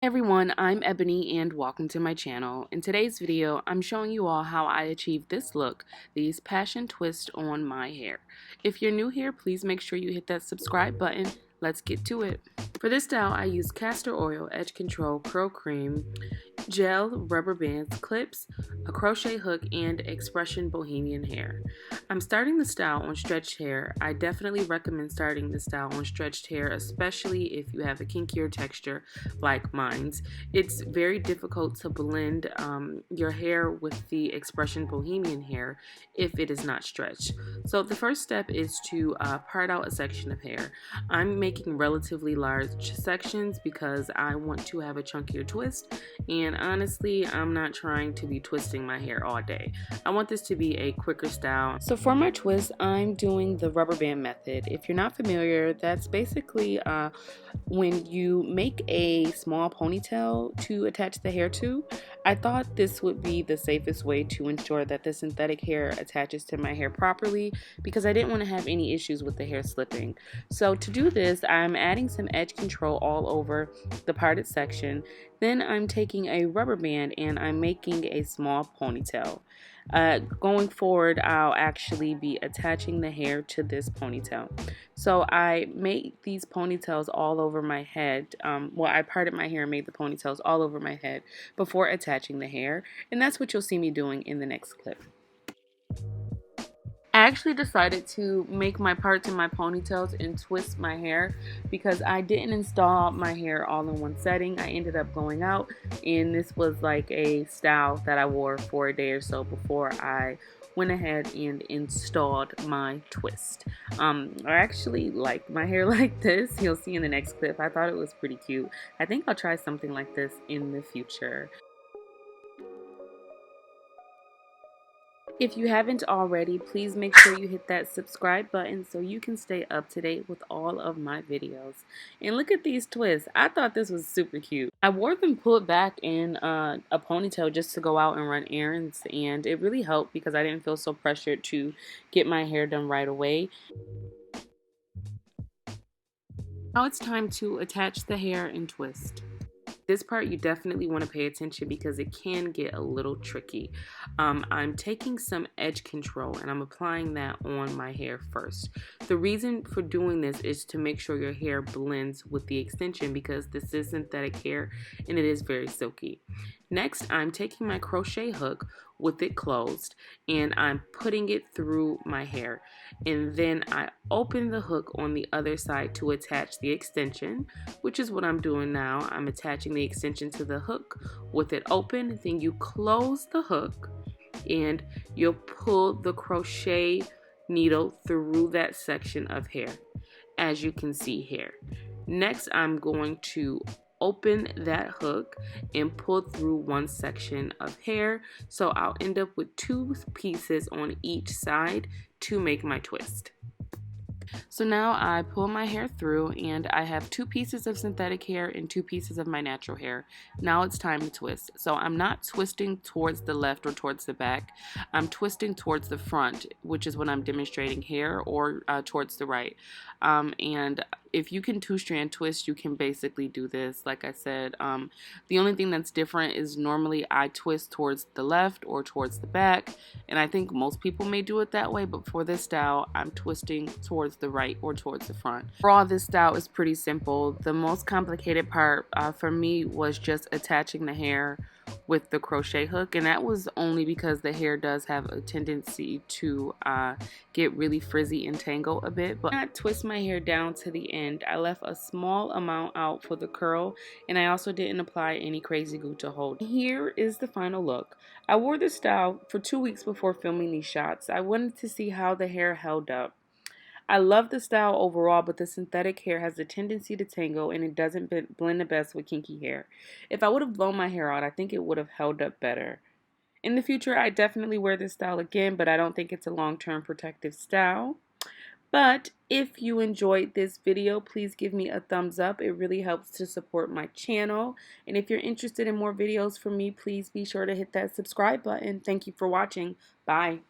Hey everyone, I'm Ebony and welcome to my channel. In today's video, I'm showing you all how I achieved this look, these passion twists on my hair. If you're new here, please make sure you hit that subscribe button. Let's get to it. For this style, I use castor oil, edge control, curl cream, gel, rubber bands, clips, a crochet hook, and expression bohemian hair. I'm starting the style on stretched hair. I definitely recommend starting the style on stretched hair, especially if you have a kinkier texture like mine's. It's very difficult to blend your hair with the expression bohemian hair if it is not stretched. So the first step is to part out a section of hair. I'm making relatively large sections because I want to have a chunkier twist, and honestly, I'm not trying to be twisting my hair all day. I want this to be a quicker style. So for my twist, I'm doing the rubber band method. If you're not familiar, that's basically when you make a small ponytail to attach the hair to. I thought this would be the safest way to ensure that the synthetic hair attaches to my hair properly, because I didn't want to have any issues with the hair slipping. So to do this, I'm adding some edge control all over the parted section. Then I'm taking a rubber band and I'm making a small ponytail. Going forward, I'll actually be attaching the hair to this ponytail. So I made these ponytails all over my head. I parted my hair and made the ponytails all over my head before attaching the hair. And that's what you'll see me doing in the next clip. I actually decided to make my parts in my ponytails and twist my hair because I didn't install my hair all in one setting. I ended up going out, and this was like a style that I wore for a day or so before I went ahead and installed my twist. I actually like my hair like this. You'll see in the next clip. I thought it was pretty cute. I think I'll try something like this in the future. If you haven't already, please make sure you hit that subscribe button so you can stay up to date with all of my videos. And look at these twists. I thought this was super cute. I wore them pulled back in a ponytail just to go out and run errands, and it really helped because I didn't feel so pressured to get my hair done right away. Now it's time to attach the hair and twist. This part you definitely want to pay attention because it can get a little tricky. I'm taking some edge control and I'm applying that on my hair first. The reason for doing this is to make sure your hair blends with the extension because this is synthetic hair and it is very silky. Next, I'm taking my crochet hook with it closed and I'm putting it through my hair, and then I open the hook on the other side to attach the extension, which is what I'm doing now. I'm attaching the extension to the hook with it open. Then you close the hook and you'll pull the crochet needle through that section of hair, as you can see here. Next, I'm going to open that hook and pull through one section of hair, so I'll end up with two pieces on each side to make my twist. So now I pull my hair through and I have two pieces of synthetic hair and two pieces of my natural hair. Now it's time to twist. So I'm not twisting towards the left or towards the back. I'm twisting towards the front, which is when I'm demonstrating hair, or towards the right. And if you can two-strand twist, you can basically do this. Like I said, the only thing that's different is normally I twist towards the left or towards the back, and I think most people may do it that way, but for this style, I'm twisting towards the right or towards the front. Overall, this style is pretty simple. The most complicated part for me was just attaching the hair with the crochet hook, and that was only because the hair does have a tendency to get really frizzy and tangle a bit. But I twist my hair down to the end. I left a small amount out for the curl, and I also didn't apply any crazy glue to hold. Here is the final look. I wore this style for 2 weeks before filming these shots. I wanted to see how the hair held up. I love the style overall, but the synthetic hair has a tendency to tangle and it doesn't blend the best with kinky hair. If I would have blown my hair out, I think it would have held up better. In the future, I definitely wear this style again, but I don't think it's a long-term protective style. But if you enjoyed this video, please give me a thumbs up. It really helps to support my channel. And if you're interested in more videos from me, please be sure to hit that subscribe button. Thank you for watching. Bye.